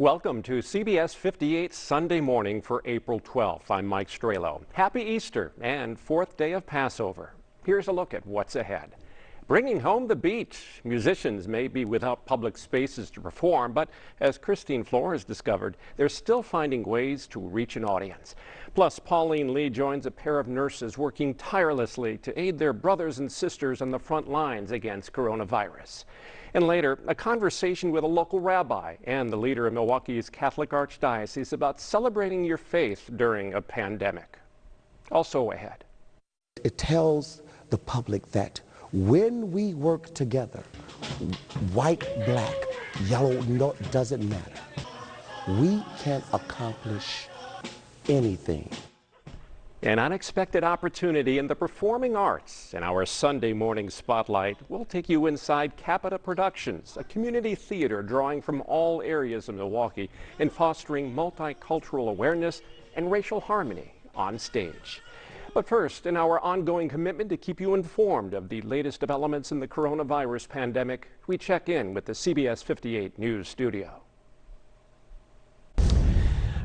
Welcome to CBS 58 Sunday morning for April 12th. I'm Mike Strehlow. Happy Easter and fourth day of Passover. Here's a look at what's ahead. Bringing home the beach. Musicians may be without public spaces to perform, but as Christine Floor has discovered, they're still finding ways to reach an audience. Plus, Pauline Lee joins a pair of nurses working tirelessly to aid their brothers and sisters on the front lines against coronavirus. And later, a conversation with a local rabbi and the leader of Milwaukee's Catholic Archdiocese about celebrating your faith during a pandemic. Also ahead. It tells the public that when we work together, white, black, yellow, no, doesn't matter. We can accomplish anything. An unexpected opportunity in the performing arts. In our Sunday morning spotlight, we'll take you inside Capita Productions, a community theater drawing from all areas of Milwaukee and fostering multicultural awareness and racial harmony on stage. But first, in our ongoing commitment to keep you informed of the latest developments in the coronavirus pandemic, we check in with the CBS 58 News studio.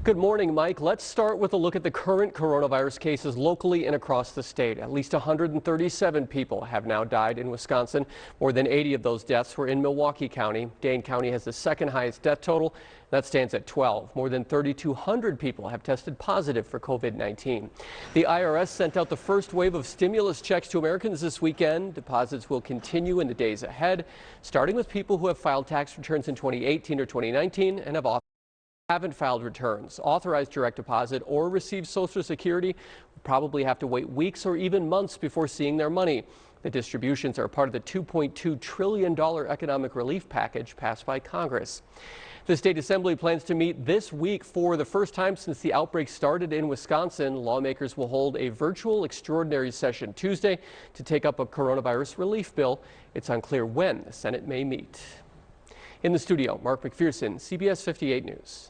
Good morning, Mike. Let's start with a look at the current coronavirus cases locally and across the state. At least 137 people have now died in Wisconsin. More than 80 of those deaths were in Milwaukee County. Dane County has the second highest death total. That stands at 12. More than 3,200 people have tested positive for COVID-19. The IRS sent out the first wave of stimulus checks to Americans this weekend. Deposits will continue in the days ahead, starting with people who have filed tax returns in 2018 or 2019 and haven't filed returns. Authorized direct deposit or received Social Security will probably have to wait weeks or even months before seeing their money. The distributions are part of the $2.2 trillion economic relief package passed by Congress. The state assembly plans to meet this week for the first time since the outbreak started in Wisconsin. Lawmakers will hold a virtual extraordinary session Tuesday to take up a coronavirus relief bill. It's unclear when the Senate may meet. In the studio, Mark McPherson, CBS 58 News.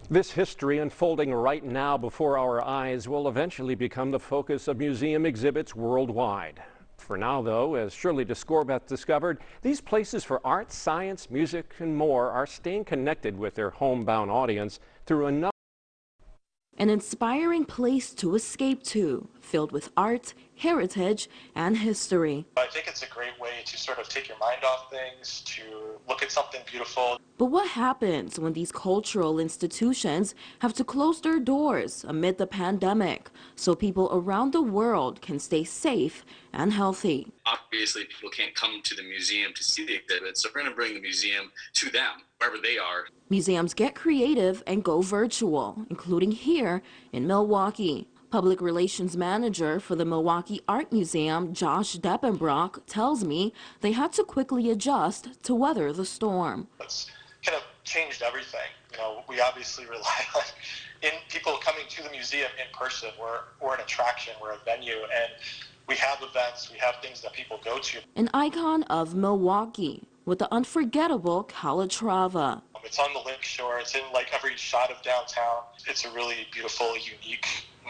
This history unfolding right now before our eyes will eventually become the focus of museum exhibits worldwide. For now, though, as Shirley DeScorbeth discovered, these places for art, science, music, and more are staying connected with their homebound audience through another. An inspiring place to escape to, filled with art, heritage, and history. I think it's a great way to sort of take your mind off things, to look at something beautiful. But what happens when these cultural institutions have to close their doors amid the pandemic so people around the world can stay safe and healthy? Obviously, people can't come to the museum to see the exhibits, so we're going to bring the museum to them, wherever they are. Museums get creative and go virtual, including here in Milwaukee. Public Relations Manager for the Milwaukee Art Museum, Josh Deppenbrock, tells me they had to quickly adjust to weather the storm. It's kind of changed everything. You know, we obviously rely on people coming to the museum in person. We're an attraction, we're a venue, and we have events, we have things that people go to. An icon of Milwaukee with the unforgettable Calatrava. It's on the lake shore. It's in like every shot of downtown. It's a really beautiful, unique,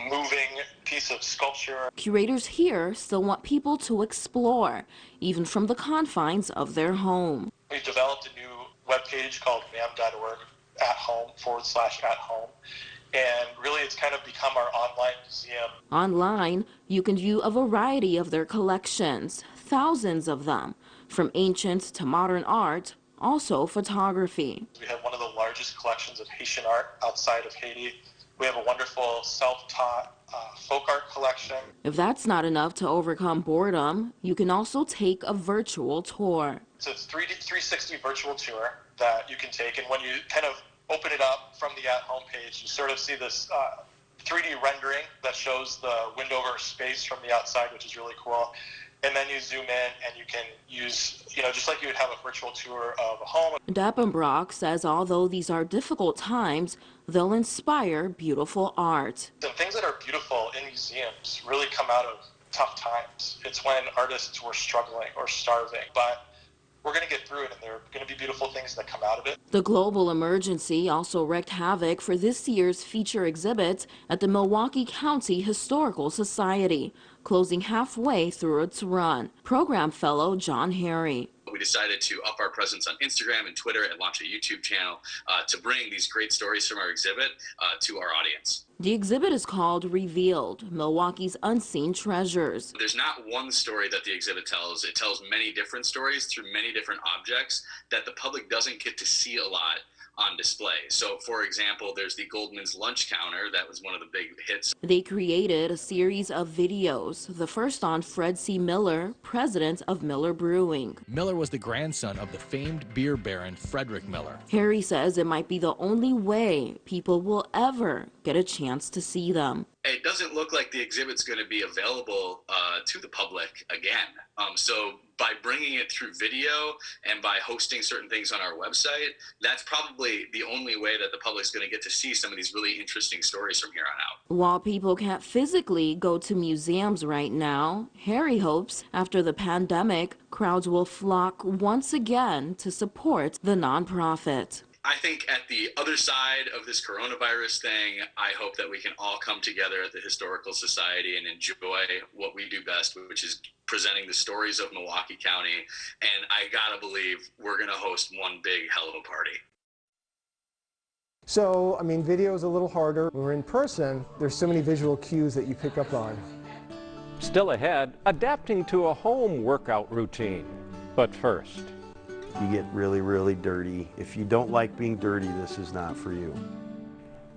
moving piece of sculpture. Curators here still want people to explore, even from the confines of their home. We've developed a new webpage called mam.org @home/@home. And really, it's kind of become our online museum. Online, you can view a variety of their collections, thousands of them, from ancient to modern art, also photography. We have one of the largest collections of Haitian art outside of Haiti. We have a wonderful self-taught folk art collection. If that's not enough to overcome boredom, you can also take a virtual tour. It's a 360 virtual tour that you can take, and when you kind of open it up from the at-home page, you sort of see this 3D rendering that shows the Windover space from the outside, which is really cool. And then you zoom in and you can use, just like you would have a virtual tour of a home. Deppenbrock says although these are difficult times, they'll inspire beautiful art. The things that are beautiful in museums really come out of tough times. It's when artists were struggling or starving, but we're going to get through it, and there are going to be beautiful things that come out of it. The global emergency also wreaked havoc for this year's feature exhibit at the Milwaukee County Historical Society, closing halfway through its run. Program fellow John Harry. We decided to up our presence on Instagram and Twitter and launch a YouTube channel to bring these great stories from our exhibit to our audience. The exhibit is called Revealed, Milwaukee's Unseen Treasures. There's not one story that the exhibit tells. It tells many different stories through many different objects that the public doesn't get to see a lot on display. So, for example, there's the Goldman's lunch counter. That was one of the big hits. They created a series of videos, the first on Fred C. Miller, president of Miller Brewing. Miller was the grandson of the famed beer baron Frederick Miller. Harry says it might be the only way people will ever get a chance to see them. It doesn't look like the exhibit's going to be available to the public again. So by bringing it through video and by hosting certain things on our website, that's probably the only way that the public's going to get to see some of these really interesting stories from here on out. While people can't physically go to museums right now, Harry hopes after the pandemic, crowds will flock once again to support the nonprofit. I think at the other side of this coronavirus thing, I hope that we can all come together at the Historical Society and enjoy what we do best, which is presenting the stories of Milwaukee County. And I gotta believe we're gonna host one big hell of a party. So, I mean, video is a little harder. When we're in person, there's so many visual cues that you pick up on. Still ahead, adapting to a home workout routine. But first, you get really, really dirty. If you don't like being dirty, this is not for you.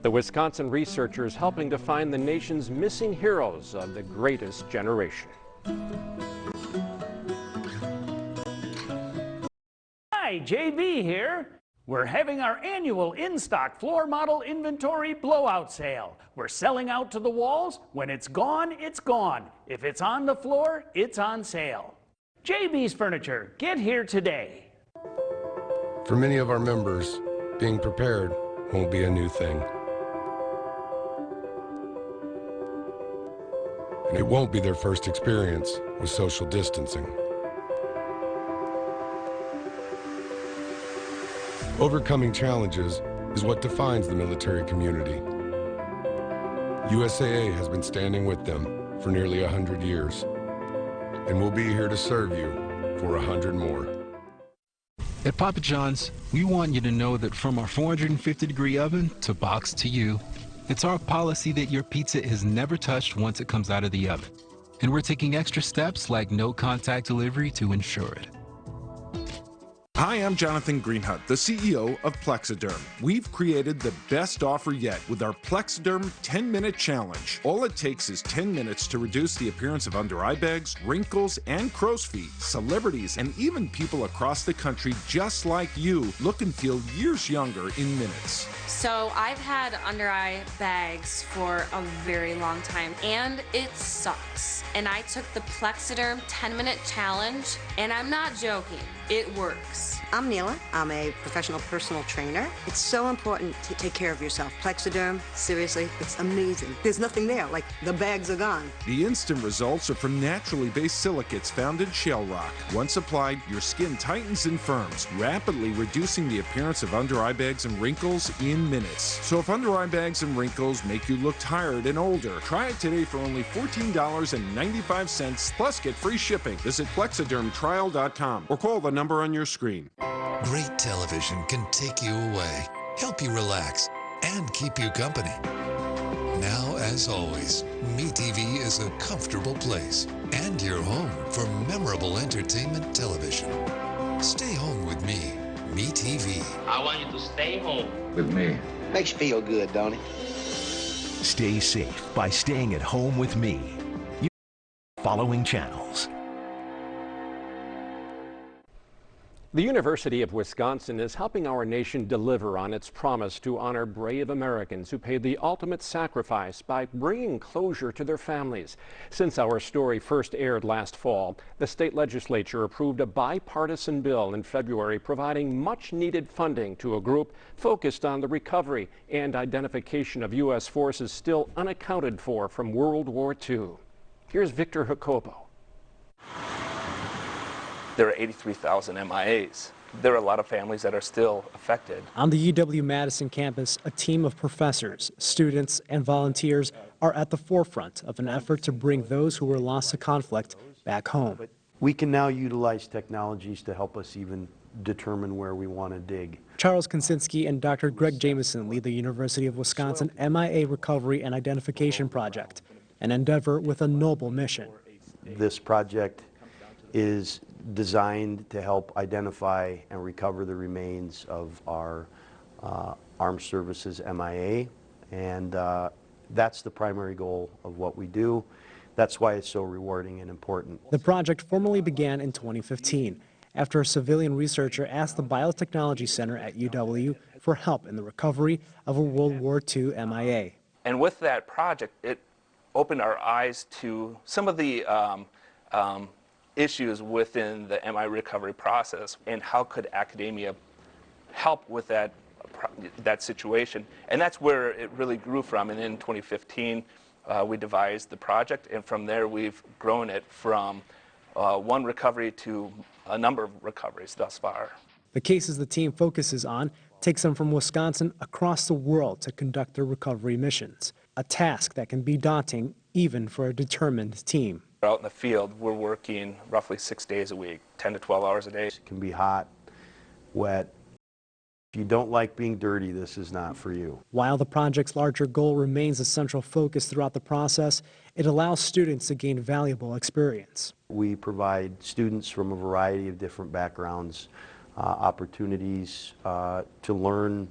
the Wisconsin researchers helping to find the nation's missing heroes of the greatest generation. Hi, JB here. We're having our annual in-stock floor model inventory blowout sale. We're selling out to the walls. When it's gone, it's gone. If it's on the floor, it's on sale. JB's Furniture, get here today. For many of our members, being prepared won't be a new thing. And it won't be their first experience with social distancing. Overcoming challenges is what defines the military community. USAA has been standing with them for nearly 100 years, and we'll be here to serve you for 100 more. At Papa John's, we want you to know that from our 450-degree oven to box to you, it's our policy that your pizza is never touched once it comes out of the oven. And we're taking extra steps like no contact delivery to ensure it. Hi, I'm Jonathan Greenhut, the CEO of Plexiderm. We've created the best offer yet with our Plexiderm 10-minute challenge. All it takes is 10 minutes to reduce the appearance of under eye bags, wrinkles, and crow's feet. Celebrities and even people across the country just like you look and feel years younger in minutes. So I've had under eye bags for a very long time and it sucks. And I took the Plexiderm 10-minute challenge and I'm not joking, it works. I'm Neela. I'm a professional personal trainer. It's so important to take care of yourself. Plexiderm, seriously, it's amazing. There's nothing there, like the bags are gone. The instant results are from naturally based silicates found in shell rock. Once applied, your skin tightens and firms, rapidly reducing the appearance of under eye bags and wrinkles in minutes. So if under eye bags and wrinkles make you look tired and older, try it today for only $14.95 plus get free shipping. Visit plexidermtrial.com or call the number on your screen. Great television can take you away, help you relax, and keep you company. Now, as always, MeTV is a comfortable place and your home for memorable entertainment television. Stay home with me, MeTV. I want you to stay home with me. Makes you feel good, don't it? Stay safe by staying at home with me. Following channels. The University of Wisconsin is helping our nation deliver on its promise to honor brave Americans who paid the ultimate sacrifice by bringing closure to their families. Since our story first aired last fall, the state legislature approved a bipartisan bill in February providing much-needed funding to a group focused on the recovery and identification of U.S. forces still unaccounted for from World War II. Here's Victor Jacobo. There are 83,000 MIAs. There are a lot of families that are still affected. On the UW-Madison campus, a team of professors, students, and volunteers are at the forefront of an effort to bring those who were lost to conflict back home. We can now utilize technologies to help us even determine where we want to dig. Charles Konsinski and Dr. Greg Jameson lead the University of Wisconsin MIA Recovery and Identification Project, an endeavor with a noble mission. This project is designed to help identify and recover the remains of our Armed Services MIA, and that's the primary goal of what we do. That's why it's so rewarding and important. The project formally began in 2015 after a civilian researcher asked the Biotechnology Center at UW for help in the recovery of a World War II MIA. And with that project, it opened our eyes to some of the issues within the MI recovery process and how could academia help with that situation. And that's where it really grew from. And in 2015, we devised the project, and from there we've grown it from one recovery to a number of recoveries thus far. The cases the team focuses on takes them from Wisconsin across the world to conduct their recovery missions, a task that can be daunting even for a determined team. Out in the field, we're working roughly 6 days a week, 10 to 12 hours a day. It can be hot, wet. If you don't like being dirty, this is not for you. While the project's larger goal remains a central focus throughout the process, it allows students to gain valuable experience. We provide students from a variety of different backgrounds opportunities to learn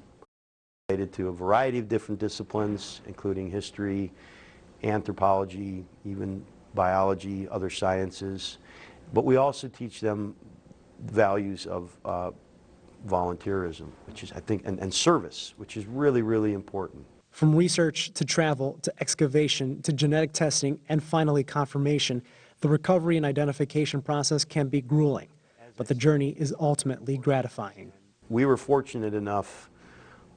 related to a variety of different disciplines, including history, anthropology, even biology, other sciences. But we also teach them values of volunteerism, which is, I think, and service, which is really, really important. From research to travel to excavation to genetic testing and finally confirmation, the recovery and identification process can be grueling, but the journey is ultimately gratifying. We were fortunate enough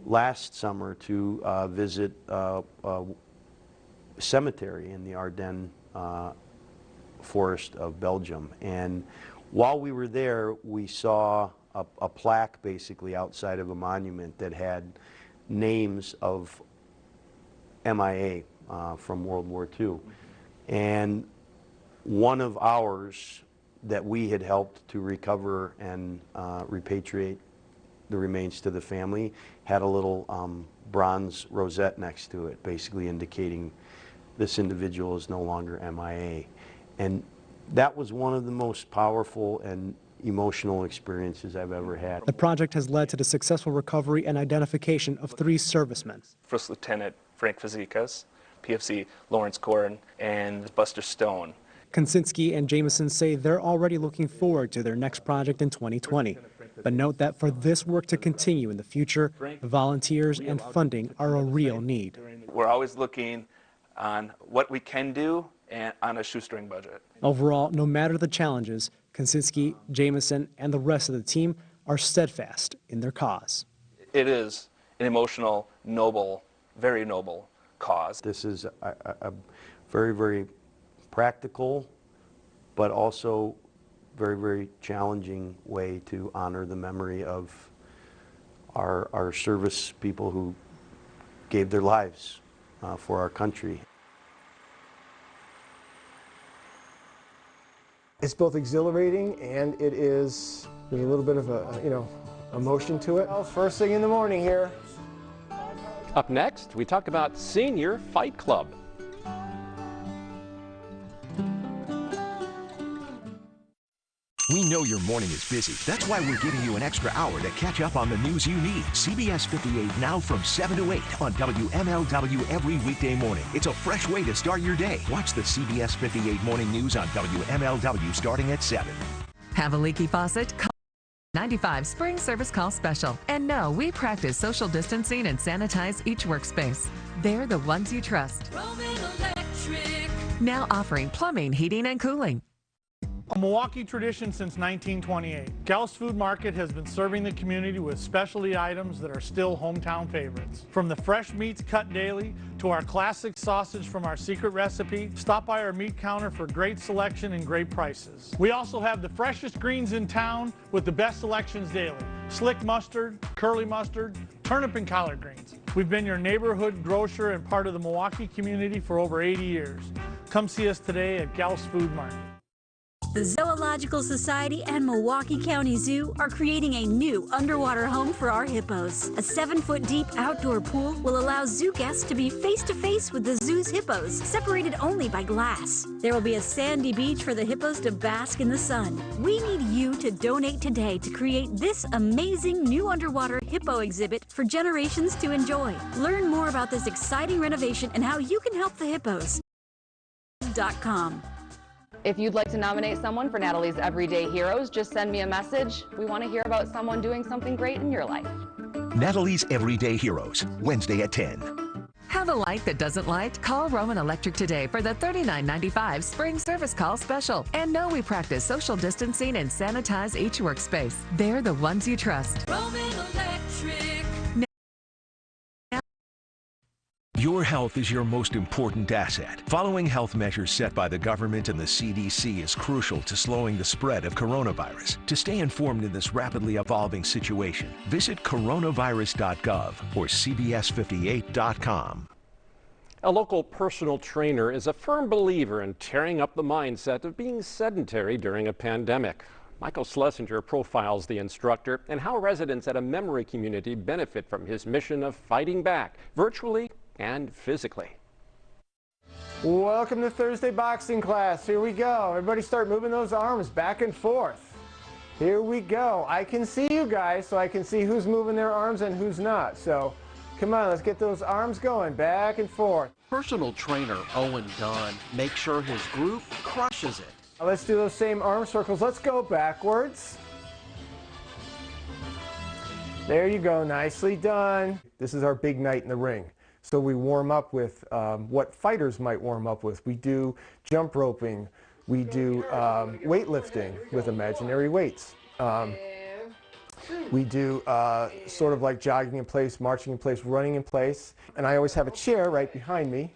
last summer to visit a cemetery in the Ardennes forest of Belgium, and while we were there, we saw a plaque basically outside of a monument that had names of MIA from World War II. And one of ours that we had helped to recover and repatriate the remains to the family had a little bronze rosette next to it, basically indicating this individual is no longer MIA. And that was one of the most powerful and emotional experiences I've ever had. The project has led to the successful recovery and identification of 3 servicemen. First Lieutenant Frank Fazekas, PFC Lawrence Corrin, and Buster Stone. Konsinski and Jameson say they're already looking forward to their next project in 2020, but note that for this work to continue in the future, volunteers and funding are a real need. We're always looking on what we can do and on a shoestring budget. Overall, no matter the challenges, Konsinski, Jameson, and the rest of the team are steadfast in their cause. It is an emotional, noble, very noble cause. This is a very, very practical, but also very, very challenging way to honor the memory of our service people who gave their lives for our country. It's both exhilarating and there's a little bit of a, emotion to it. Well, first thing in the morning here. Up next, we talk about Senior Fight Club. We know your morning is busy. That's why we're giving you an extra hour to catch up on the news you need. CBS 58 now from 7 to 8 on WMLW every weekday morning. It's a fresh way to start your day. Watch the CBS 58 morning news on WMLW starting at 7. Have a leaky faucet? Call 95 Spring Service Call Special. And no, we practice social distancing and sanitize each workspace. They're the ones you trust. Roman Electric. Now offering plumbing, heating, and cooling. A Milwaukee tradition since 1928, Gauss Food Market has been serving the community with specialty items that are still hometown favorites. From the fresh meats cut daily to our classic sausage from our secret recipe, stop by our meat counter for great selection and great prices. We also have the freshest greens in town with the best selections daily. Slick mustard, curly mustard, turnip and collard greens. We've been your neighborhood grocer and part of the Milwaukee community for over 80 years. Come see us today at Gauss Food Market. The Zilla Zoological Society and Milwaukee County Zoo are creating a new underwater home for our hippos. A 7-foot deep outdoor pool will allow zoo guests to be face-to-face with the zoo's hippos, separated only by glass. There will be a sandy beach for the hippos to bask in the sun. We need you to donate today to create this amazing new underwater hippo exhibit for generations to enjoy. Learn more about this exciting renovation and how you can help the hippos. .com. If you'd like to nominate someone for Natalie's Everyday Heroes, just send me a message. We want to hear about someone doing something great in your life. Natalie's Everyday Heroes, Wednesday at 10. Have a light that doesn't light? Call Roman Electric today for the $39.95 spring service call special. And know we practice social distancing and sanitize each workspace. They're the ones you trust. Roman Electric. Your health is your most important asset. Following health measures set by the government and the CDC is crucial to slowing the spread of coronavirus. To stay informed in this rapidly evolving situation, visit coronavirus.gov or cbs58.com. A local personal trainer is a firm believer in tearing up the mindset of being sedentary during a pandemic. Michael Schlesinger profiles the instructor and how residents at a memory community benefit from his mission of fighting back, virtually and physically. Welcome to Thursday boxing class. Here we go. Everybody start moving those arms back and forth. Here we go. I can see you guys, so I can see who's moving their arms and who's not. So come on, let's get those arms going back and forth. Personal trainer Owen Dunn makes sure his group crushes it. Now let's do those same arm circles. Let's go backwards. There you go. Nicely done. This is our big night in the ring. So we warm up with what fighters might warm up with. We do jump roping. We do weightlifting with imaginary weights. We do sort of like jogging in place, marching in place, running in place. And I always have a chair right behind me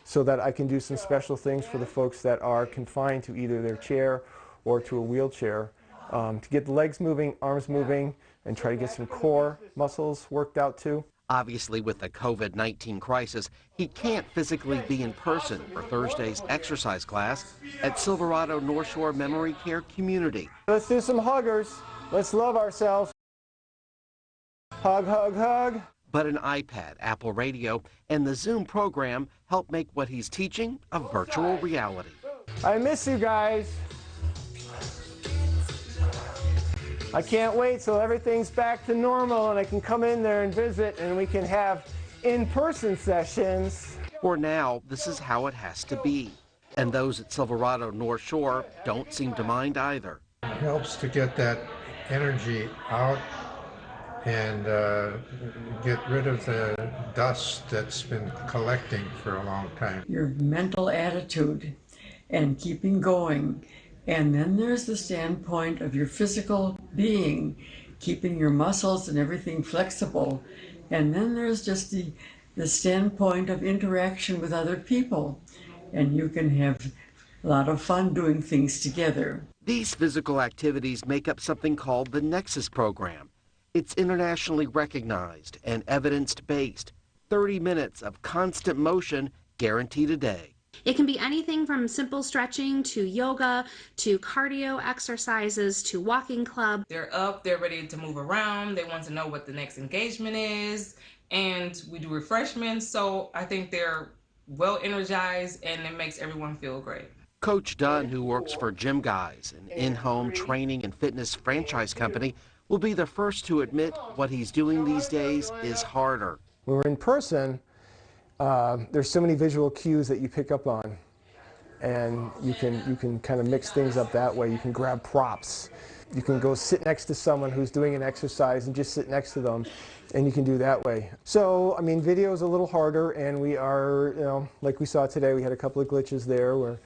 so that I can do some special things for the folks that are confined to either their chair or to a wheelchair to get the legs moving, arms moving, and try to get some core muscles worked out too. Obviously, with the COVID-19 crisis, he can't physically be in person for Thursday's exercise class at Silverado North Shore Memory Care Community. Let's do some huggers. Let's love ourselves. Hug, hug, hug. But an iPad, Apple Radio, and the Zoom program help make what he's teaching a virtual reality. I miss you guys. I can't wait till everything's back to normal and I can come in there and visit and we can have in-person sessions. For now, this is how it has to be. And those at Silverado North Shore don't seem to mind either. It helps to get that energy out and get rid of the dust that's been collecting for a long time. Your mental attitude and keeping going. And then there's the standpoint of your physical being, keeping your muscles and everything flexible. And then there's just the standpoint of interaction with other people. And you can have a lot of fun doing things together. These physical activities make up something called the Nexus program. It's internationally recognized and evidence-based. 30 minutes of constant motion guaranteed a day. It can be anything from simple stretching to yoga to cardio exercises to walking club. They're up, they're ready to move around, they want to know what the next engagement is, and we do refreshments, so I think they're well energized and it makes everyone feel great. Coach Dunn, who works for Gym Guys, an in-home training and fitness franchise company, will be the first to admit what he's doing these days is harder. When we're in person, there's so many visual cues that you pick up on, and you can kind of mix things up that way. You can grab props. You can go sit next to someone who's doing an exercise and just sit next to them, and you can do that way. So, I mean, video is a little harder, and we are, you know, like we saw today, we had a couple of glitches there.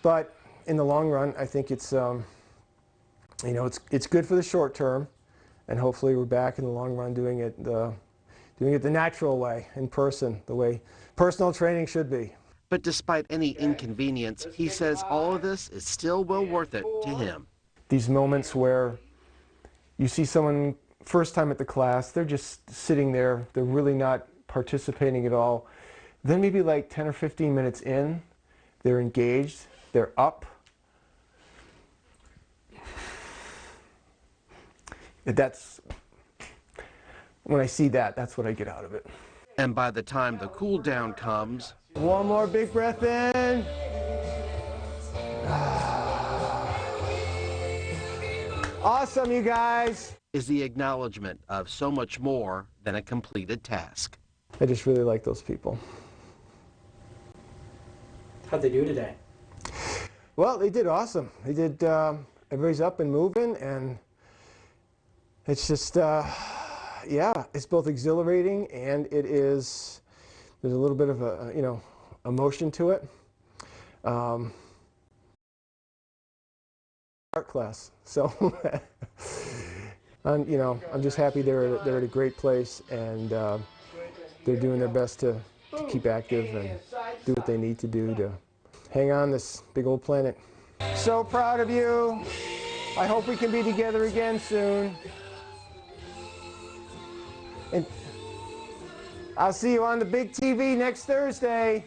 But in the long run, I think it's, you know, it's good for the short term, and hopefully we're back in the long run doing it the natural way, in person, the way personal training should be. But despite any inconvenience, he says all of this is still well worth it to him. These moments where you see someone first time at the class, they're just sitting there, they're really not participating at all. Then maybe like 10 or 15 minutes in, they're engaged, they're up, that's, when I see that, that's what I get out of it. And by the time the cool down comes, one more big breath in. Awesome, you guys. Is the acknowledgement of so much more than a completed task. I just really like those people. How'd they do today? Well, they did awesome. They did, everybody's up and moving, and it's just, yeah, it's both exhilarating and it is, there's a little bit of a, you know, emotion to it. Art class, so you know, I'm just happy they're at a great place, and they're doing their best to keep active and do what they need to do to hang on this big old planet. So proud of you. I hope we can be together again soon. And I'll see you on the big TV next Thursday.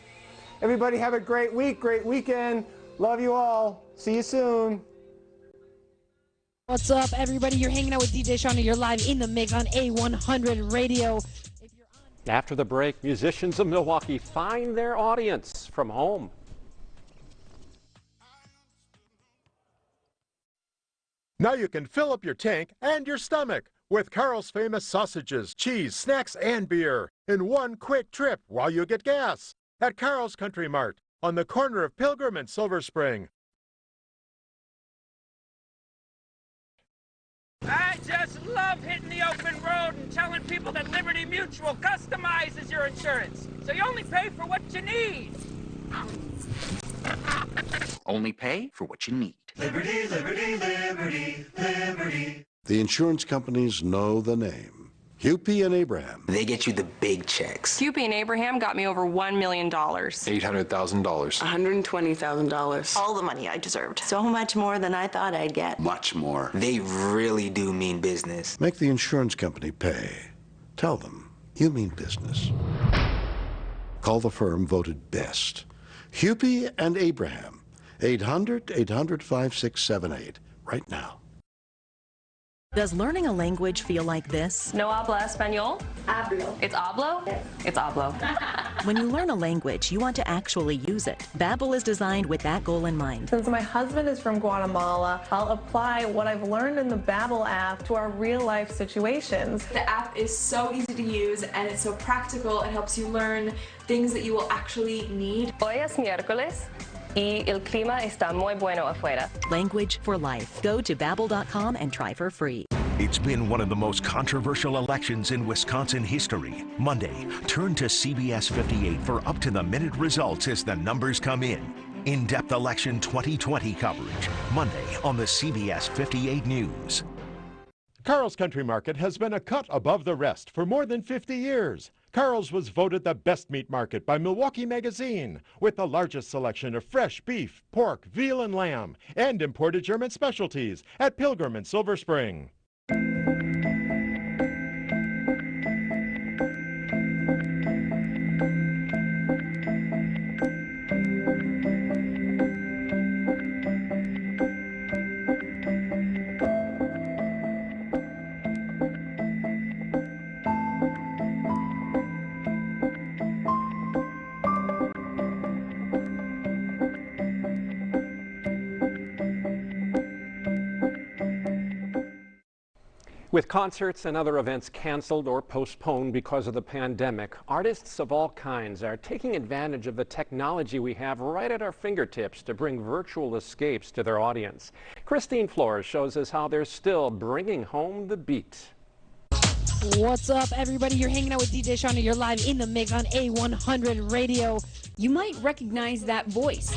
Everybody have a great week, great weekend. Love you all. See you soon. What's up, everybody? You're hanging out with DJ Shauna. You're live in the mix on A100 Radio. After the break, musicians of Milwaukee find their audience from home. Now you can fill up your tank and your stomach with Carl's famous sausages, cheese, snacks, and beer in one quick trip while you get gas at Carl's Country Mart on the corner of Pilgrim and Silver Spring. I just love hitting the open road and telling people that Liberty Mutual customizes your insurance, so you only pay for what you need. Only pay for what you need. Liberty, liberty, liberty, liberty. The insurance companies know the name. Hupy and Abraham. They get you the big checks. Hupy and Abraham got me over $1 million. $800,000. $120,000. All the money I deserved. So much more than I thought I'd get. Much more. They really do mean business. Make the insurance company pay. Tell them you mean business. Call the firm voted best. Hupy and Abraham. 800-800-5678. Right now. Does learning a language feel like this? No habla español? Hablo. It's hablo? Yes. It's hablo. When you learn a language, you want to actually use it. Babbel is designed with that goal in mind. Since my husband is from Guatemala, I'll apply what I've learned in the Babbel app to our real-life situations. The app is so easy to use and it's so practical. It helps you learn things that you will actually need. Hoy es miércoles. Y el clima está muy bueno afuera. Language for life. Go to babbel.com and try for free. It's been one of the most controversial elections in Wisconsin history. Monday, turn to CBS 58 for up-to-the-minute results as the numbers come in. In-depth election 2020 coverage. Monday on the CBS 58 News. Carl's Country Market has been a cut above the rest for more than 50 years. Carl's was voted the best meat market by Milwaukee Magazine, with the largest selection of fresh beef, pork, veal, and lamb, and imported German specialties at Pilgrim and Silver Spring. With concerts and other events canceled or postponed because of the pandemic, artists of all kinds are taking advantage of the technology we have right at our fingertips to bring virtual escapes to their audience. Christine Flores shows us how they're still bringing home the beat. What's up, everybody? You're hanging out with DJ Shauna. You're live in the mix on A100 Radio. You might recognize that voice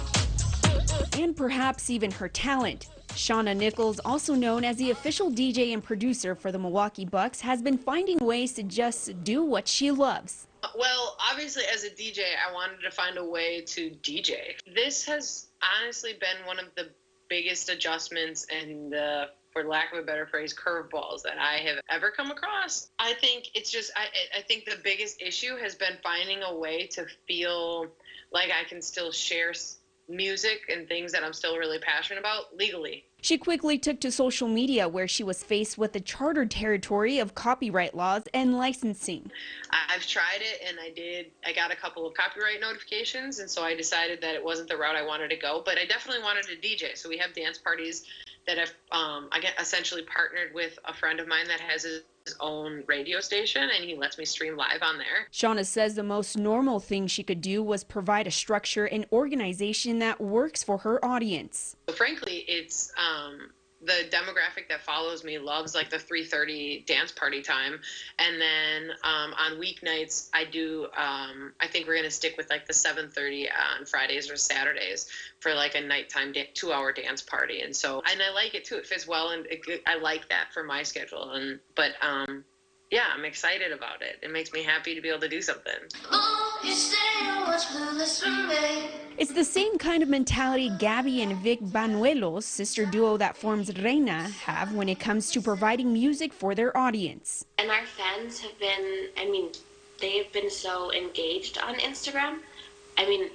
and perhaps even her talent. Shauna Nichols, also known as the official DJ and producer for the Milwaukee Bucks, has been finding ways to just do what she loves. Well, obviously as a DJ, I wanted to find a way to DJ. This has honestly been one of the biggest adjustments and for lack of a better phrase, curveballs that I have ever come across. I think it's just, I think the biggest issue has been finding a way to feel like I can still share music and things that I'm still really passionate about legally. She quickly took to social media where she was faced with the chartered territory of copyright laws and licensing. I've tried it and I got a couple of copyright notifications, and so I decided that it wasn't the route I wanted to go, but I definitely wanted to DJ. So we have dance parties that I've essentially partnered with a friend of mine that has his own radio station, and he lets me stream live on there. Shauna says the most normal thing she could do was provide a structure and organization that works for her audience. So frankly, it's the demographic that follows me loves like the 3:30 dance party time, and then on weeknights I do I think we're gonna stick with like the 7:30 on Fridays or Saturdays for like a nighttime 2-hour dance party, and I like it too. It fits well, and I like that for my schedule. But yeah, I'm excited about it. It makes me happy to be able to do something. It's the same kind of mentality Gabby and Vic Banuelos, sister duo that forms Reina, have when it comes to providing music for their audience. And our fans have been, they have been so engaged on Instagram.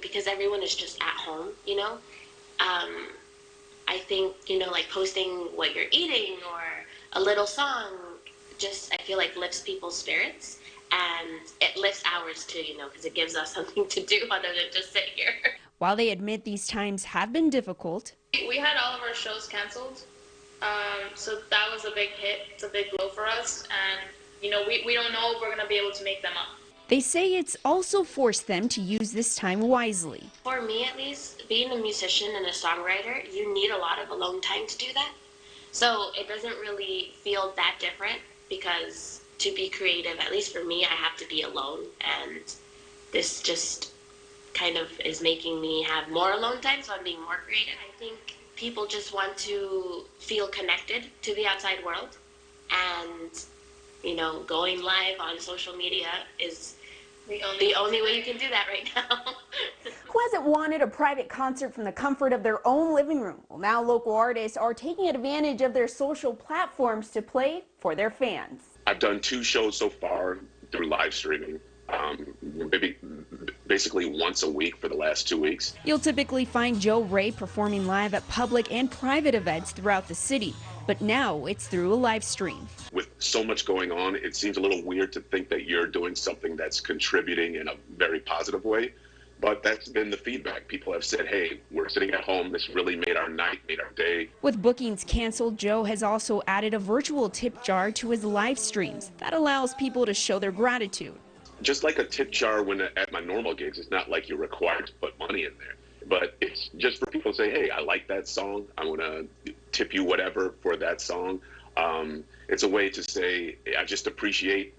Because everyone is just at home, you know? I think, like posting what you're eating or a little song, I feel like lifts people's spirits, and it lifts ours too, because it gives us something to do other than just sit here. While they admit these times have been difficult, we had all of our shows canceled, so that was a big hit. It's a big blow for us, and we don't know if we're gonna be able to make them up. they say it's also forced them to use this time wisely. For me, at least, being a musician and a songwriter, you need a lot of alone time to do that. So it doesn't really feel that different, because to be creative, at least for me, I have to be alone, and this just kind of is making me have more alone time, so I'm being more creative. I think people just want to feel connected to the outside world, and going live on social media is the only way you can do that right now. Who hasn't wanted a private concert from the comfort of their own living room? Well, now local artists are taking advantage of their social platforms to play for their fans. I've done 2 shows so far through live streaming, basically once a week for the last 2 weeks. You'll typically find Joe Ray performing live at public and private events throughout the city, but now it's through a live stream. With so much going on, it seems a little weird to think that you're doing something that's contributing in a very positive way. But that's been the feedback. People have said, hey, we're sitting at home. This really made our night, made our day. With bookings canceled, Joe has also added a virtual tip jar to his live streams that allows people to show their gratitude. Just like a tip jar when at my normal gigs, it's not like you're required to put money in there. But it's just for people to say, hey, I like that song. I want to tip you whatever for that song. It's a way to say, I just appreciate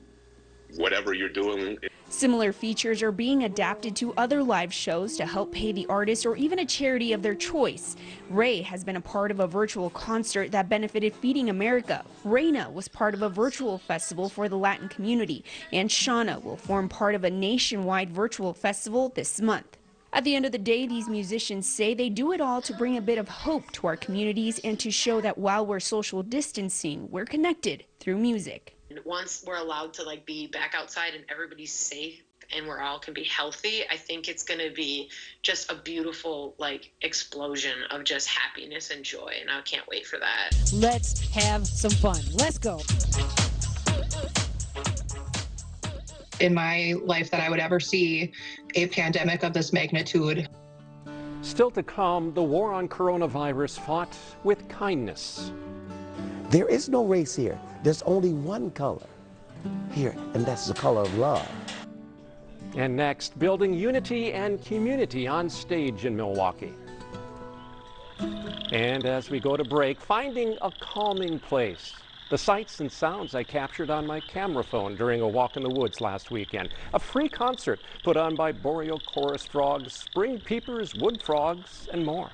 whatever you're doing. Similar features are being adapted to other live shows to help pay the artist or even a charity of their choice. Ray has been a part of a virtual concert that benefited Feeding America. Reina was part of a virtual festival for the Latin community, and Shauna will form part of a nationwide virtual festival this month. At the end of the day, these musicians say they do it all to bring a bit of hope to our communities and to show that while we're social distancing, we're connected through music. Once we're allowed to be back outside and everybody's safe and we're all can be healthy, I think it's going to be just a beautiful explosion of just happiness and joy, and I can't wait for that. Let's have some fun. Let's go. In my life that I would ever see a pandemic of this magnitude. Still to come, the war on coronavirus fought with kindness. There is no race here. There's only one color here, and that's the color of love. And next, building unity and community on stage in Milwaukee. And as we go to break, finding a calming place. The sights and sounds I captured on my camera phone during a walk in the woods last weekend. A free concert put on by boreal chorus frogs, spring peepers, wood frogs, and more.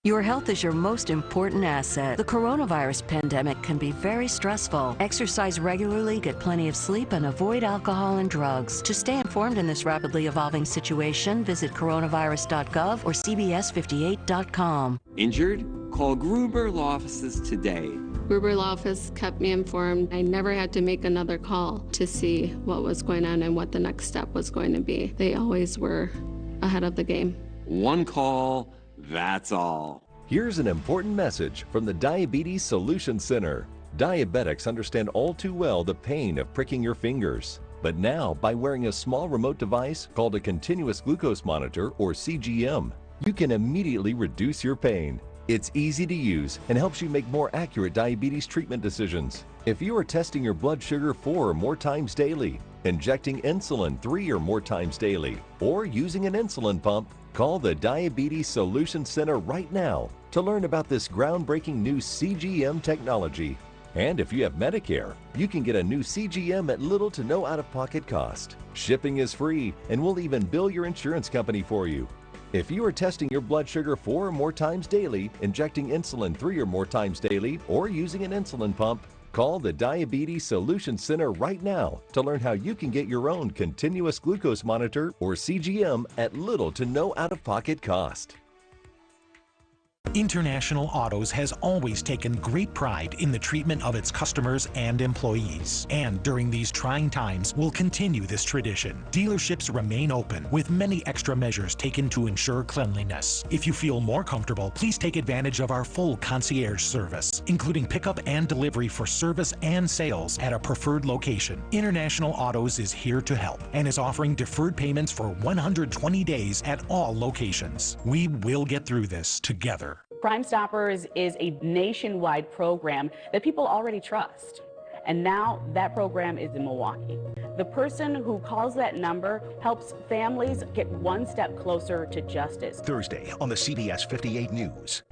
Your health is your most important asset. The coronavirus pandemic can be very stressful. Exercise regularly, get plenty of sleep, and avoid alcohol and drugs. To stay informed in this rapidly evolving situation, visit coronavirus.gov or cbs58.com. Injured? Call Gruber Law Offices today. Gruber Law Office kept me informed. I never had to make another call to see what was going on and what the next step was going to be. They always were ahead of the game. One call, that's all. Here's an important message from the Diabetes Solution Center. Diabetics understand all too well the pain of pricking your fingers. But now, by wearing a small remote device called a continuous glucose monitor, or CGM, you can immediately reduce your pain. It's easy to use and helps you make more accurate diabetes treatment decisions. If you are testing your blood sugar 4 or more times daily, injecting insulin 3 or more times daily, or using an insulin pump, call the Diabetes Solution Center right now to learn about this groundbreaking new CGM technology. And if you have Medicare, you can get a new CGM at little to no out-of-pocket cost. Shipping is free, and we'll even bill your insurance company for you. If you are testing your blood sugar 4 or more times daily, injecting insulin 3 or more times daily, or using an insulin pump, call the Diabetes Solution Center right now to learn how you can get your own continuous glucose monitor, or CGM, at little to no out-of-pocket cost. International Autos has always taken great pride in the treatment of its customers and employees. And during these trying times, we'll continue this tradition. Dealerships remain open with many extra measures taken to ensure cleanliness. If you feel more comfortable, please take advantage of our full concierge service, including pickup and delivery for service and sales at a preferred location. International Autos is here to help and is offering deferred payments for 120 days at all locations. We will get through this together. Crime Stoppers is a nationwide program that people already trust. And now that program is in Milwaukee. The person who calls that number helps families get one step closer to justice. Thursday on the CBS 58 News.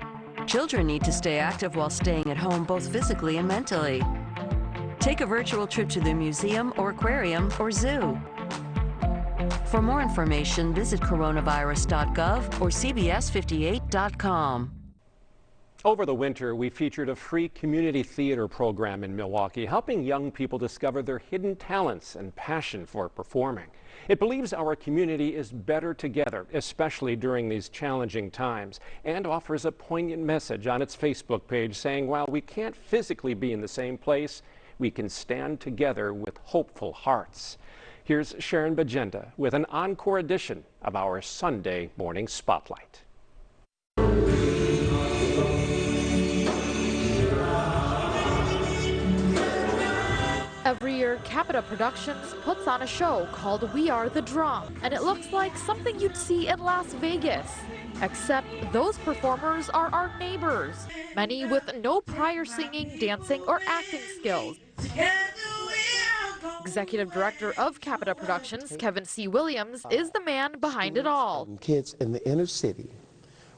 Children need to stay active while staying at home, both physically and mentally. Take a virtual trip to the museum or aquarium or zoo. For more information, visit coronavirus.gov or cbs58.com. Over the winter, we featured a free community theater program in Milwaukee, helping young people discover their hidden talents and passion for performing. It believes our community is better together, especially during these challenging times, and offers a poignant message on its Facebook page saying, while we can't physically be in the same place, we can stand together with hopeful hearts. Here's Sharon Bajenda with an encore edition of our Sunday Morning Spotlight. Every year, Capita Productions puts on a show called We Are the Drum, and it looks like something you'd see in Las Vegas. Except those performers are our neighbors, many with no prior singing, dancing, or acting skills. Executive Director of Capita Productions, Kevin C. Williams, is the man behind it all. Kids in the inner city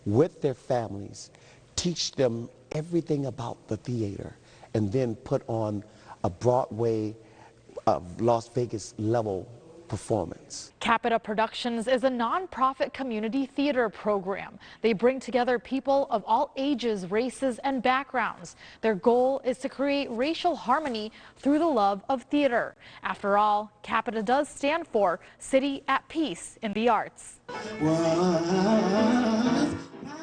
with their families, teach them everything about the theater, and then put on a Broadway, Las Vegas level performance. Capita Productions is a nonprofit community theater program. They bring together people of all ages, races, and backgrounds. Their goal is to create racial harmony through the love of theater. After all, Capita does stand for City at Peace in the Arts.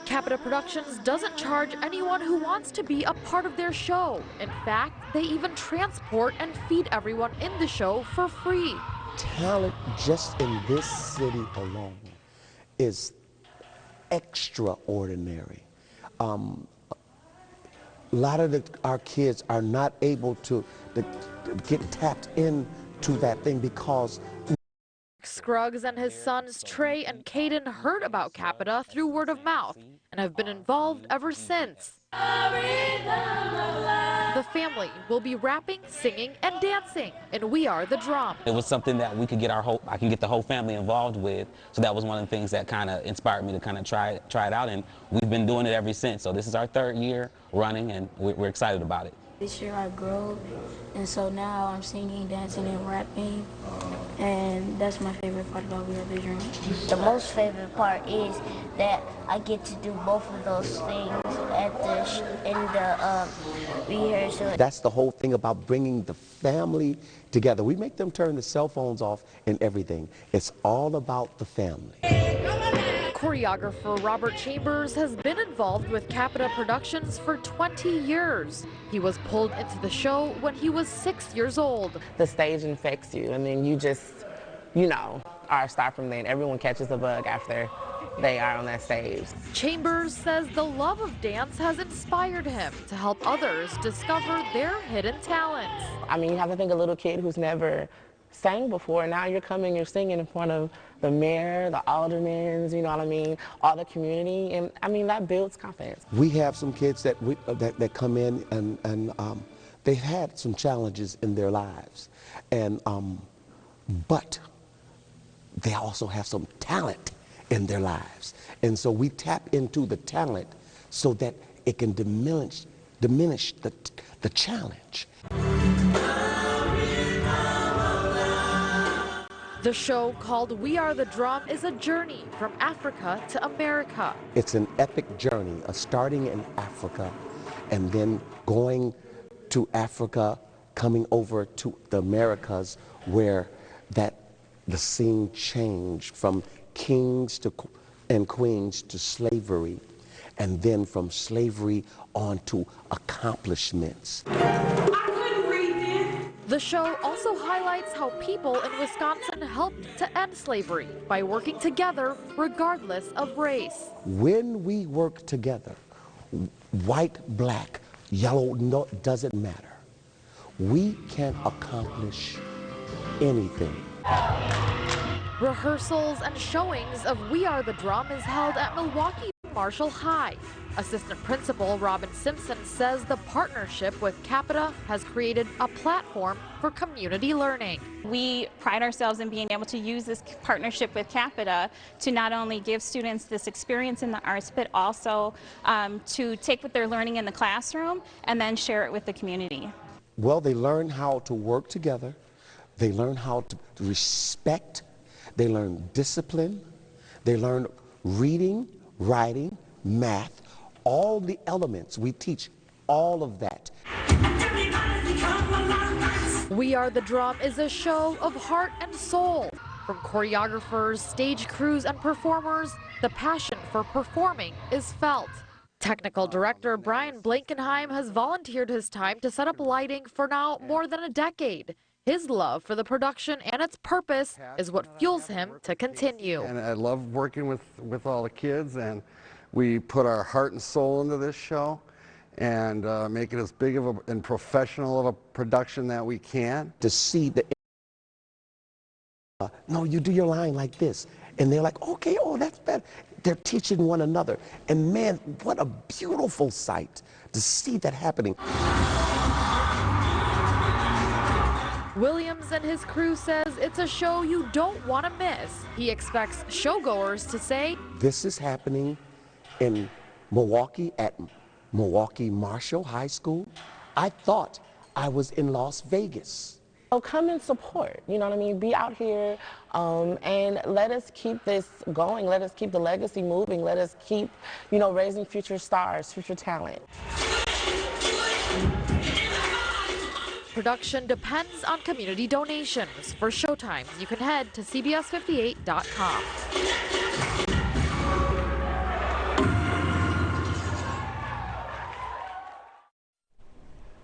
Capita Productions doesn't charge anyone who wants to be a part of their show. In fact, they even transport and feed everyone in the show for free. Talent just in this city alone is extraordinary. A lot of our kids are not able to get tapped into that thing because Scruggs and his sons Trey and Caden heard about Capita through word of mouth and have been involved ever since. The family will be rapping, singing, and dancing in We Are the Drum. It was something that we could get I can get the whole family involved with. So that was one of the things that kind of inspired me to kind of try it out, and we've been doing it ever since. So this is our 3rd year running, and we're excited about it. This year I grew, and so now I'm singing, dancing, and rapping, and that's my favorite part about We Are the Drum. The most favorite part is that I get to do both of those things at in the rehearsal. That's the whole thing about bringing the family together. We make them turn the cell phones off and everything. It's all about the family. Choreographer Robert Chambers has been involved with Capita Productions for 20 years. He was pulled into the show when he was 6 years old. The stage infects you, and then you just, you know, are a star from then. Everyone catches the bug after they are on that stage. Chambers says the love of dance has inspired him to help others discover their hidden talents. I mean, you have to think a little kid who's never sang before, now you're coming, you're singing in front of the mayor, the aldermen, you know what I mean, all the community, and I mean, that builds confidence. We have some kids that that come in and they've had some challenges in their lives, and but they also have some talent in their lives, and so we tap into the talent so that it can diminish the challenge. The show, called We Are the Drum, is a journey from Africa to America. It's an epic journey, starting in Africa and then going to Africa, coming over to the Americas, where the scene changed from kings and queens to slavery, and then from slavery on to accomplishments. The show also highlights how people in Wisconsin helped to end slavery by working together regardless of race. When we work together, white, black, yellow, no, doesn't matter. We can accomplish anything. Rehearsals and showings of We Are the Drum is held at Milwaukee Marshall High. Assistant Principal Robin Simpson says the partnership with Capita has created a platform for community learning. We pride ourselves in being able to use this partnership with Capita to not only give students this experience in the arts, but also to take what they're learning in the classroom and then share it with the community. Well, they learn how to work together. They learn how to respect. They learn discipline. They learn reading, writing, math, all the elements. We teach all of that. We Are the Drum is a show of heart and soul. From choreographers, stage crews, and performers, the passion for performing is felt. Technical director Brian Blankenheim has volunteered his time to set up lighting for now more than a decade. His love for the production and its purpose is what fuels him to continue. And I love working with all the kids, and we put our heart and soul into this show and make it as big of and professional of a production that we can. To see the, no, you do your line like this. And they're like, okay, oh, that's better. They're teaching one another. And man, what a beautiful sight to see that happening. Williams and his crew says it's a show you don't want to miss. He expects showgoers to say, this is happening in Milwaukee at Milwaukee Marshall High School. I thought I was in Las Vegas. So come and support, you know what I mean? Be out here and let us keep this going. Let us keep the legacy moving. Let us keep, you know, raising future stars, future talent. Production depends on community donations. For showtimes, you can head to cbs58.com.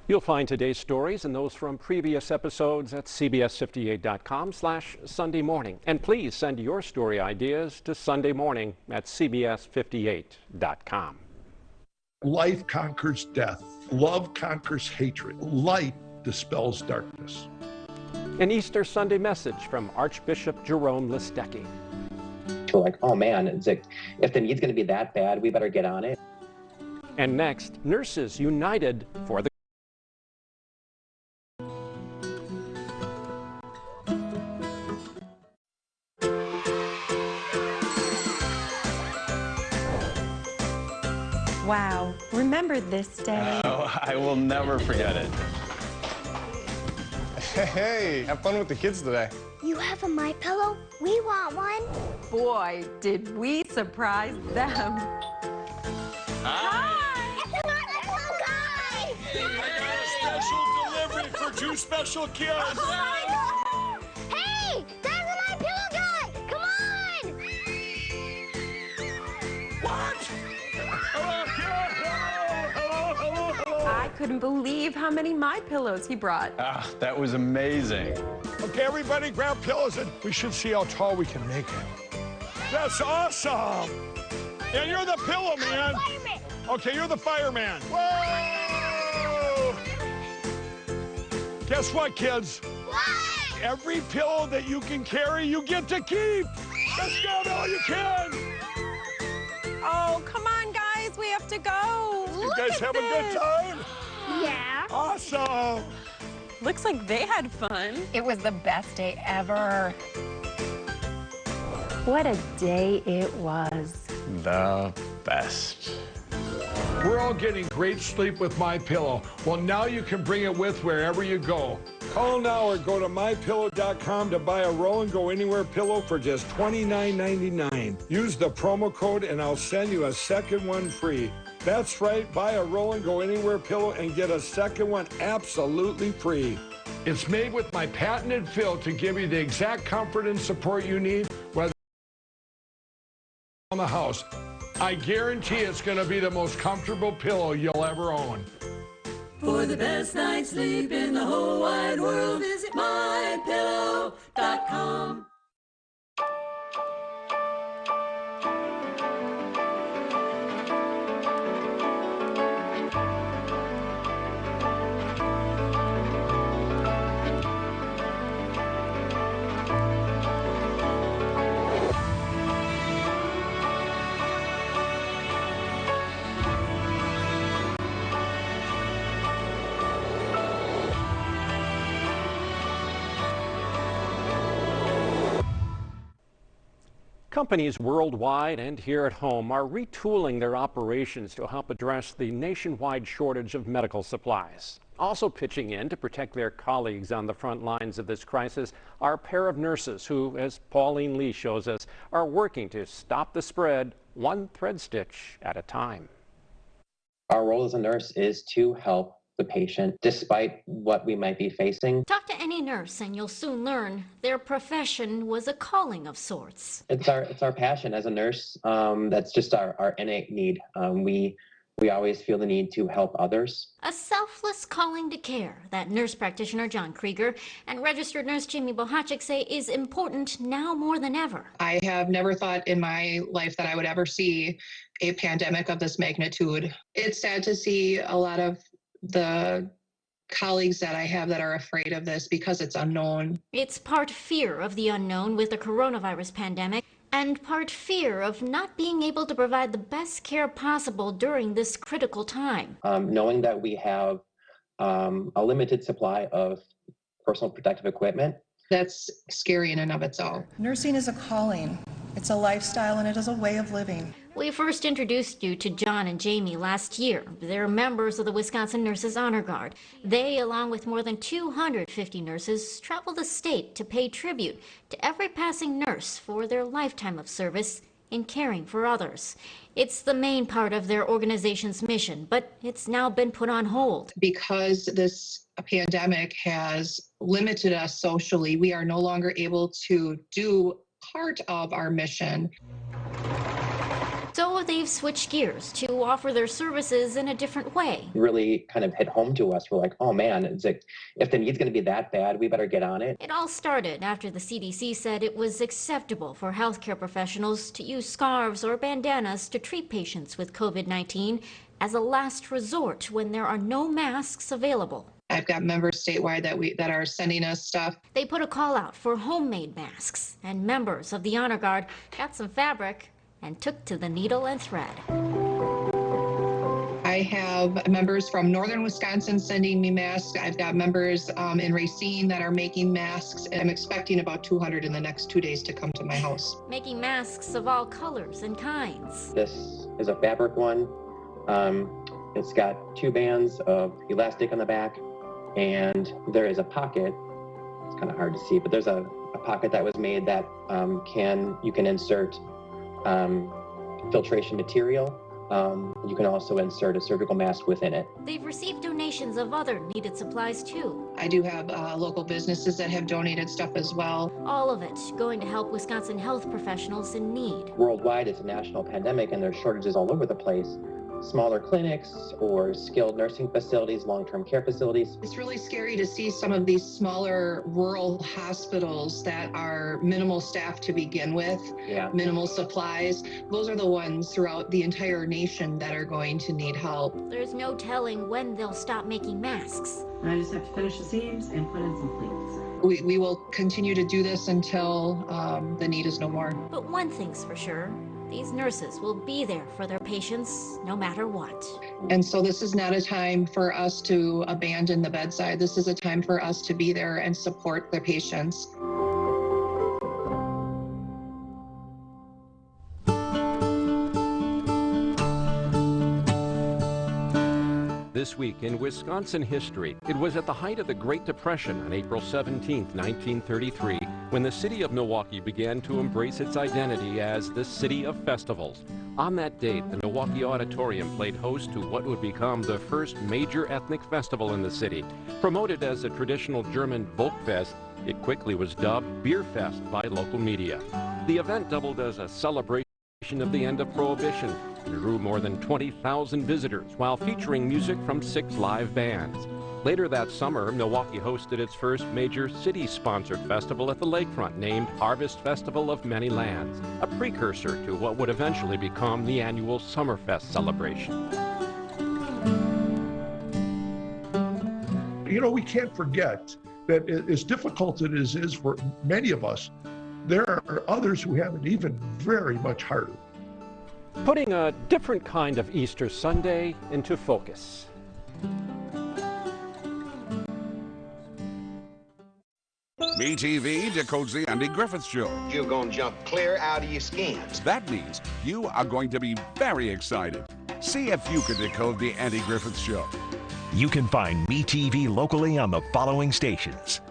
You'll find today's stories and those from previous episodes at cbs58.com/Sunday morning. And please send your story ideas to Sunday morning at cbs58.com. Life conquers death. Love conquers hatred. Light dispels darkness. An Easter Sunday message from Archbishop Jerome Listecki. We're like, oh man, it's like, if the need's going to be that bad, we better get on it. And next, Nurses United for the Wow, remember this day? Oh, I will never forget it. Hey, have fun with the kids today. You have a My Pillow? We want one. Boy, did we surprise them. Hi! It's a My Pillow guy! I got a special delivery for 2 special kids. Hey, there's a My Pillow guy! Come on! What? I couldn't believe how many My Pillows he brought. Ah, that was amazing. Okay, everybody grab pillows and we should see how tall we can make it. That's awesome! And you're the pillow man. Okay, you're the fireman. Whoa! Guess what, kids? What? Every pillow that you can carry, you get to keep. Let's go, Bill, you can. Oh, come on, guys, we have to go. You guys have a good time? Yeah. Awesome. Looks like they had fun. It was the best day ever. What a day it was. The best. We're all getting great sleep with My Pillow. Well, now you can bring it with wherever you go. Call now or go to mypillow.com to buy a Roll and Go Anywhere pillow for just $29.99. Use the promo code and I'll send you a second one free. That's right, buy a Roll and Go Anywhere pillow and get a second one absolutely free. It's made with my patented fill to give you the exact comfort and support you need, whether on the house. I guarantee it's going to be the most comfortable pillow you'll ever own. For the best night's sleep in the whole wide world, visit mypillow.com. Companies worldwide and here at home are retooling their operations to help address the nationwide shortage of medical supplies. Also pitching in to protect their colleagues on the front lines of this crisis are a pair of nurses who, as Pauline Lee shows us, are working to stop the spread one thread stitch at a time. Our role as a nurse is to help the patient despite what we might be facing. Talk to any nurse and you'll soon learn their profession was a calling of sorts. It's our passion as a nurse. That's just our innate need. We always feel the need to help others. A selfless calling to care that nurse practitioner John Krieger and registered nurse Jamie Bohachik say is important now more than ever. I have never thought in my life that I would ever see a pandemic of this magnitude. It's sad to see a lot of the colleagues that I have that are afraid of this because it's unknown. It's part fear of the unknown with the coronavirus pandemic and part fear of not being able to provide the best care possible during this critical time. Knowing that we have a limited supply of personal protective equipment. That's scary in and of itself. Nursing is a calling. It's a lifestyle and it is a way of living. We first introduced you to John and Jamie last year. They're members of the Wisconsin Nurses Honor Guard. They, along with more than 250 nurses, travel the state to pay tribute to every passing nurse for their lifetime of service in caring for others. It's the main part of their organization's mission, but it's now been put on hold. Because this pandemic has limited us socially, we are no longer able to do part of our mission. So they've switched gears to offer their services in a different way. Really kind of hit home to us. We're like, oh man, it's like, if the need's going to be that bad, we better get on it. It all started after the CDC said it was acceptable for healthcare professionals to use scarves or bandanas to treat patients with COVID-19 as a last resort when there are no masks available. I've got members statewide that are sending us stuff. They put a call out for homemade masks, and members of the Honor Guard got some fabric and took to the needle and thread. I have members from northern Wisconsin sending me masks. I've got members in Racine that are making masks, and I'm expecting about 200 in the next 2 days to come to my house. Making masks of all colors and kinds. This is a fabric one. It's got 2 bands of elastic on the back, and there is a pocket. It's kind of hard to see, but there's a pocket that was made that you can insert filtration material. You can also insert a surgical mask within it. They've received donations of other needed supplies too. I do have local businesses that have donated stuff as well. All of it going to help Wisconsin health professionals in need. Worldwide, it's a national pandemic and there's shortages all over the place. Smaller clinics or skilled nursing facilities, long-term care facilities. It's really scary to see some of these smaller rural hospitals that are minimal staff to begin with, minimal supplies. Those are the ones throughout the entire nation that are going to need help. There's no telling when they'll stop making masks. And I just have to finish the seams and put in some pleats. We will continue to do this until the need is no more. But one thing's for sure. These nurses will be there for their patients no matter what. And so this is not a time for us to abandon the bedside. This is a time for us to be there and support their patients. This week in Wisconsin history, it was at the height of the Great Depression on April 17, 1933, when the city of Milwaukee began to embrace its identity as the City of Festivals. On that date, the Milwaukee Auditorium played host to what would become the first major ethnic festival in the city. Promoted as a traditional German Volkfest, it quickly was dubbed Beerfest by local media. The event doubled as a celebration of the end of Prohibition and drew more than 20,000 visitors while featuring music from 6 live bands. Later that summer, Milwaukee hosted its first major city-sponsored festival at the lakefront named Harvest Festival of Many Lands, a precursor to what would eventually become the annual Summerfest celebration. You know, we can't forget that as difficult as it is for many of us, there are others who have it even very much harder. Putting a different kind of Easter Sunday into focus. MeTV decodes the Andy Griffith Show. You're going to jump clear out of your skins. That means you are going to be very excited. See if you can decode the Andy Griffith Show. You can find MeTV locally on the following stations.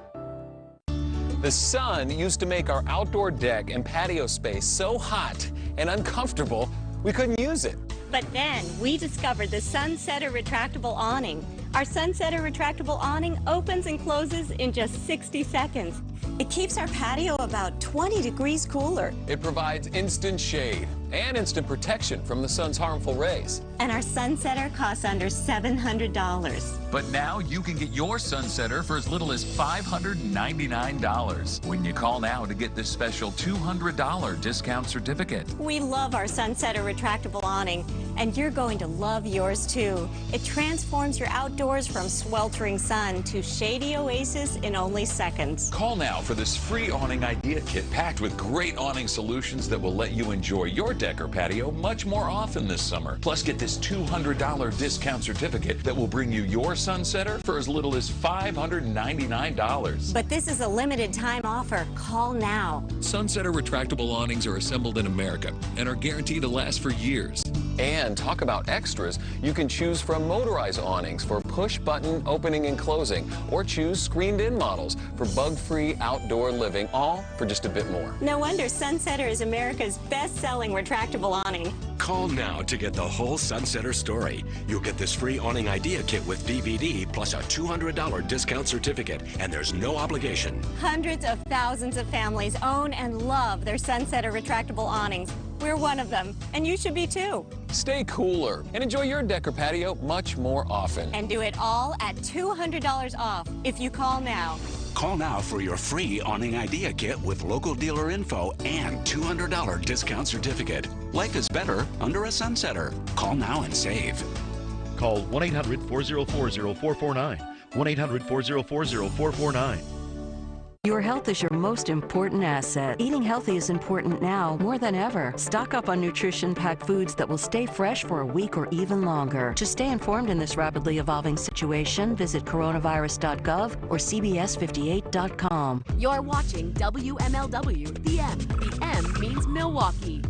The sun used to make our outdoor deck and patio space so hot and uncomfortable, we couldn't use it. But then we discovered the Sunsetter retractable awning. Our Sunsetter retractable awning opens and closes in just 60 seconds. It keeps our patio about 20 degrees cooler. It provides instant shade and instant protection from the sun's harmful rays. And our Sunsetter costs under $700. But now you can get your Sunsetter for as little as $599 when you call now to get this special $200 discount certificate. We love our Sunsetter retractable awning, and you're going to love yours too. It transforms your outdoors from sweltering sun to shady oasis in only seconds. Call now for this free awning idea kit packed with great awning solutions that will let you enjoy your deck or patio much more often this summer. Plus, get this $200 discount certificate that will bring you your Sunsetter for as little as $599. But this is a limited time offer. Call now. Sunsetter retractable awnings are assembled in America and are guaranteed to last for years. And talk about extras, you can choose from motorized awnings for push-button opening and closing, or choose screened-in models for bug-free outdoor living, all for just a bit more. No wonder Sunsetter is America's best-selling retractable awning. Call now to get the whole Sunsetter story. You'll get this free awning idea kit with DVD plus a $200 discount certificate, and there's no obligation. Hundreds of thousands of families own and love their Sunsetter retractable awnings. We're one of them, and you should be too. Stay cooler and enjoy your deck or patio much more often. And do it all at $200 off if you call now. Call now for your free awning idea kit with local dealer info and $200 discount certificate. Life is better under a Sunsetter. Call now and save. Call 1-800-404-0449. 1-800-404-0449. Your health is your most important asset. Eating healthy is important now more than ever. Stock up on nutrition-packed foods that will stay fresh for a week or even longer. To stay informed in this rapidly evolving situation, visit coronavirus.gov or cbs58.com. You're watching WMLW, the M. The M means Milwaukee.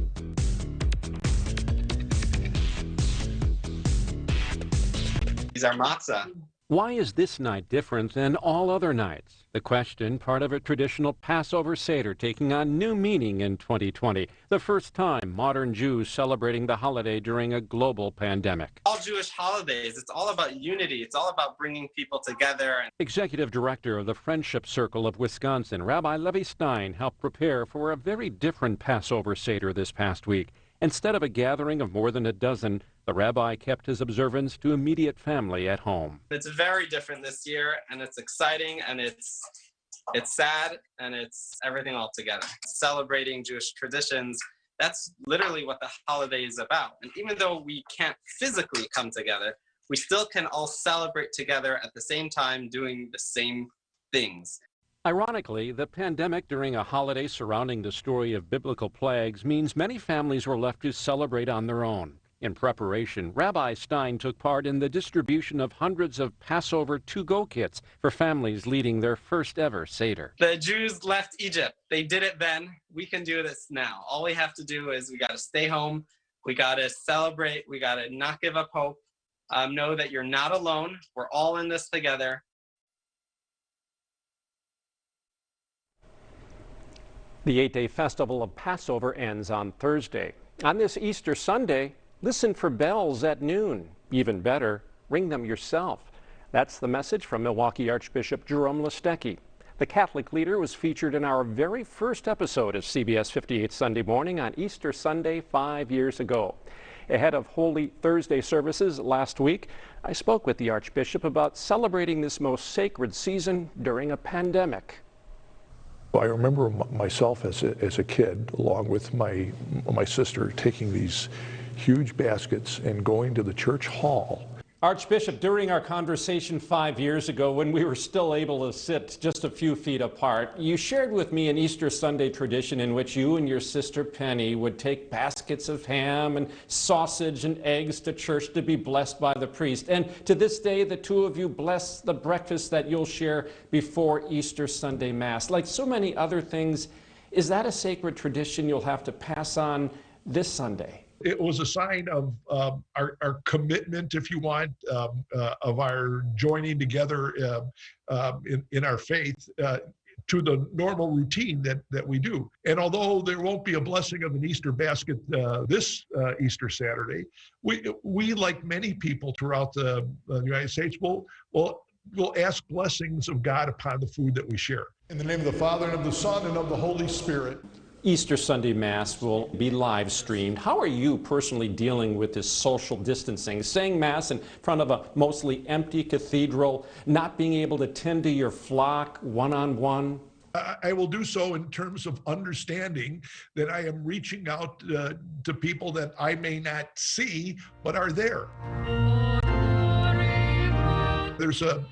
These are matzah. Why is this night different than all other nights? The question, part of a traditional Passover Seder, taking on new meaning in 2020. The first time modern Jews celebrating the holiday during a global pandemic. All Jewish holidays, it's all about unity. It's all about bringing people together. Executive Director of the Friendship Circle of Wisconsin, Rabbi Levi Stein, helped prepare for a very different Passover Seder this past week. Instead of a gathering of more than a dozen, the rabbi kept his observance to immediate family at home. It's very different this year, and it's exciting, and it's sad, and it's everything all together. Celebrating Jewish traditions, that's literally what the holiday is about. And even though we can't physically come together, we still can all celebrate together at the same time doing the same things. Ironically, the pandemic during a holiday surrounding the story of biblical plagues means many families were left to celebrate on their own. In preparation, Rabbi Stein took part in the distribution of hundreds of Passover to-go kits for families leading their first ever Seder. The Jews left Egypt. They did it then. We can do this now. All we have to do is we got to stay home. We got to celebrate. We got to not give up hope. Know that you're not alone. We're all in this together. The 8-day festival of Passover ends on Thursday. On this Easter Sunday, listen for bells at noon. Even better, ring them yourself. That's the message from Milwaukee Archbishop Jerome Listecki. The Catholic leader was featured in our very first episode of CBS 58 Sunday Morning on Easter Sunday 5 years ago. Ahead of Holy Thursday services last week, I spoke with the Archbishop about celebrating this most sacred season during a pandemic. I remember myself as a kid, along with my sister, taking these huge baskets and going to the church hall. Archbishop, during our conversation 5 years ago, when we were still able to sit just a few feet apart, you shared with me an Easter Sunday tradition in which you and your sister Penny would take baskets of ham and sausage and eggs to church to be blessed by the priest. And to this day, the two of you bless the breakfast that you'll share before Easter Sunday Mass. Like so many other things, is that a sacred tradition you'll have to pass on this Sunday? It was a sign of our commitment, if you want, of our joining together in our faith to the normal routine that we do. And although there won't be a blessing of an Easter basket this Easter Saturday, we like many people throughout the United States, will ask blessings of God upon the food that we share. In the name of the Father, and of the Son, and of the Holy Spirit. Easter Sunday Mass will be live streamed. How are you personally dealing with this social distancing, saying Mass in front of a mostly empty cathedral, not being able to tend to your flock one-on-one? I will do so in terms of understanding that I am reaching out to people that I may not see, but are there. There's a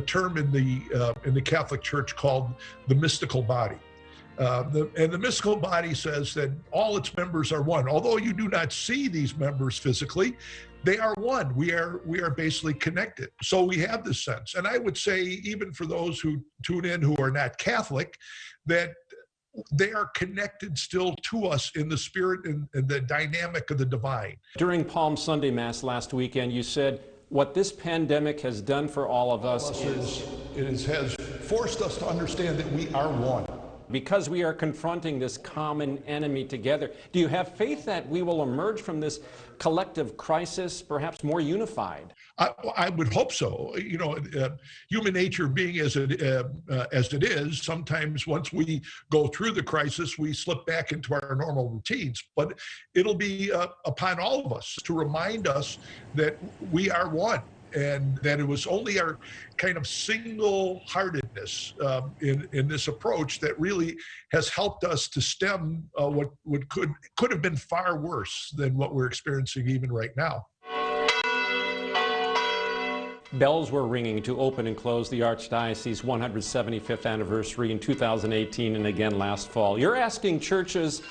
term in the Catholic Church called the mystical body. And the mystical body says that all its members are one. Although you do not see these members physically, they are one. We are basically connected. So we have this sense. And I would say, even for those who tune in who are not Catholic, that they are connected still to us in the spirit and the dynamic of the divine. During Palm Sunday Mass last weekend, you said, what this pandemic has done for all of us has forced us to understand that we are one. Because we are confronting this common enemy together, do you have faith that we will emerge from this collective crisis perhaps more unified? I would hope so. You know, human nature being as it is, sometimes once we go through the crisis, we slip back into our normal routines. But it'll be upon all of us to remind us that we are one. And that it was only our kind of single-heartedness in this approach that really has helped us to stem what could have been far worse than what we're experiencing even right now. Bells were ringing to open and close the Archdiocese's 175th anniversary in 2018 and again last fall. You're asking churches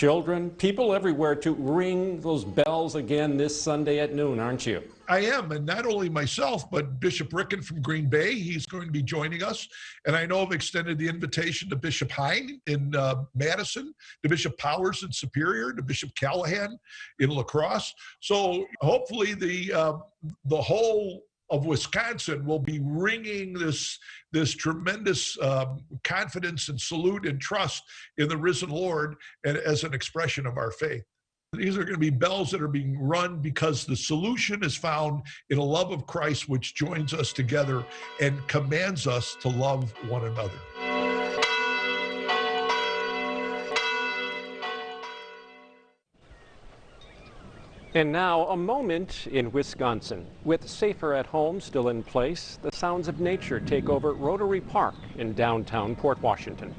children, people everywhere to ring those bells again this Sunday at noon, aren't you? I am, and not only myself, but Bishop Ricken from Green Bay. He's going to be joining us. And I know I've extended the invitation to Bishop Hine in Madison, to Bishop Powers in Superior, to Bishop Callahan in La Crosse. So hopefully the whole of Wisconsin will be ringing this tremendous confidence and salute and trust in the risen Lord, and as an expression of our faith. These are going to be bells that are being run because the solution is found in a love of Christ, which joins us together and commands us to love one another. And now a moment in Wisconsin. With Safer at Home still in place, the sounds of nature take over Rotary Park in downtown Port Washington.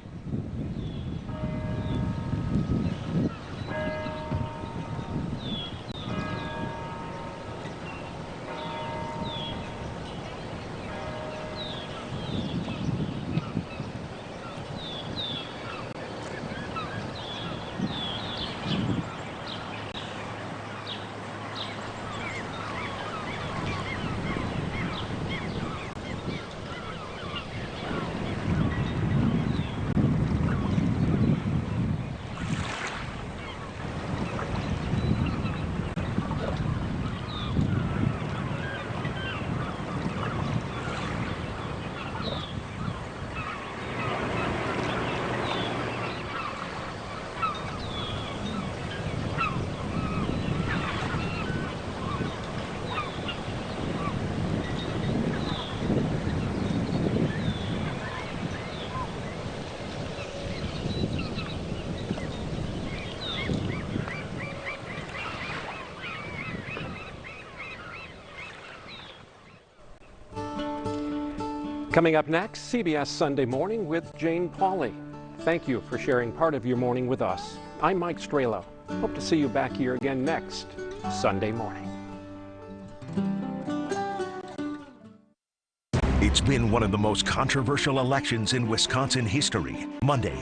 Coming up next, CBS Sunday Morning with Jane Pauley. Thank you for sharing part of your morning with us. I'm Mike Strehlow. Hope to see you back here again next Sunday morning. It's been one of the most controversial elections in Wisconsin history. Monday,